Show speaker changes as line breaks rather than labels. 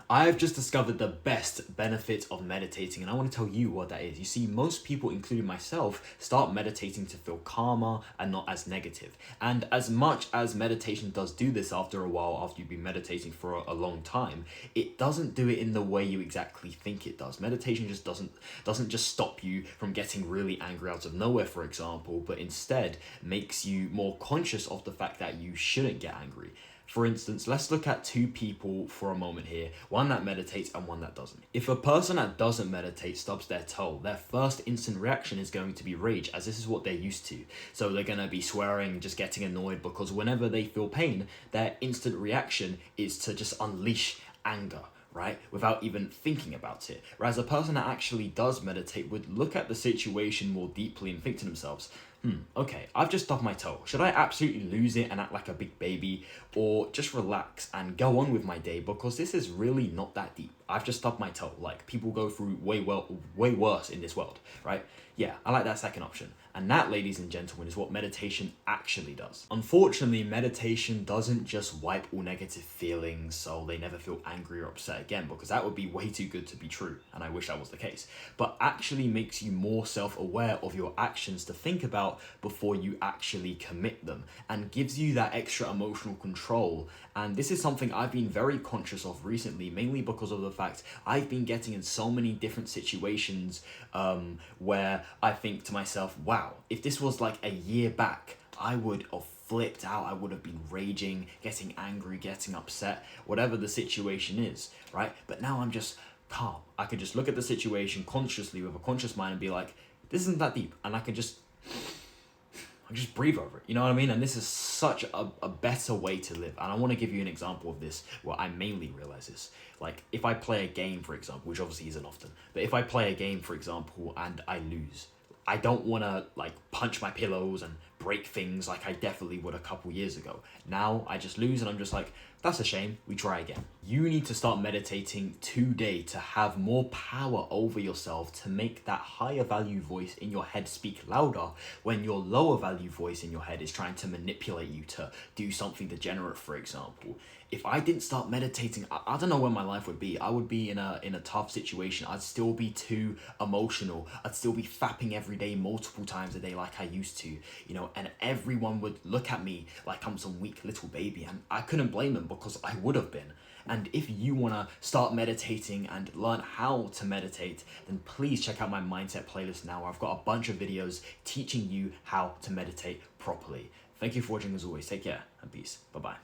I've just discovered the best benefit of meditating, and I want to tell you what that is. You see, most people, including myself, start meditating to feel calmer and not as negative. And as much as meditation does do this after a while, after you've been meditating for a long time, it doesn't do it in the way you exactly think it does. Meditation just doesn't just stop you from getting really angry out of nowhere, for example, but instead makes you more conscious of the fact that you shouldn't get angry. For instance, let's look at two people for a moment here, one that meditates and one that doesn't. If a person that doesn't meditate stubs their toe, their first instant reaction is going to be rage, as this is what they're used to. So they're going to be swearing, just getting annoyed, because whenever they feel pain, their instant reaction is to just unleash anger, right? Without even thinking about it. Whereas a person that actually does meditate would look at the situation more deeply and think to themselves, okay, I've just stubbed my toe. Should I absolutely lose it and act like a big baby, or just relax and go on with my day, because this is really not that deep. I've just stubbed my toe. Like, people go through way worse in this world, right? Yeah, I like that second option. And that, ladies and gentlemen, is what meditation actually does. Unfortunately, meditation doesn't just wipe all negative feelings so they never feel angry or upset again, because that would be way too good to be true, and I wish that was the case. But actually makes you more self-aware of your actions to think about before you actually commit them, and gives you that extra emotional control. And this is something I've been very conscious of recently, mainly because of the fact I've been getting in so many different situations where I think to myself, wow, if this was like a year back, I would have flipped out. I would have been raging, getting angry, getting upset, whatever the situation is, right? But now I'm just calm. I could just look at the situation consciously with a conscious mind and be like, this isn't that deep. And I can just breathe over it, you know what I mean? And this is such a better way to live. And I want to give you an example of this where I mainly realize this. Like, if I play a game, for example, which obviously isn't often, but if I play a game, for example, and I lose, I don't want to like punch my pillows and break things like I definitely would a couple years ago. Now I just lose and I'm just like, that's a shame, we try again. You need to start meditating today to have more power over yourself, to make that higher value voice in your head speak louder when your lower value voice in your head is trying to manipulate you to do something degenerate, for example. If I didn't start meditating, I don't know where my life would be. I would be in a tough situation. I'd still be too emotional. I'd still be fapping every day, multiple times a day like I used to, you know, and everyone would look at me like I'm some weak little baby, and I couldn't blame them because I would have been. And if you want to start meditating and learn how to meditate, then please check out my mindset playlist now. I've got a bunch of videos teaching you how to meditate properly. Thank you for watching as always. Take care and peace. Bye-bye.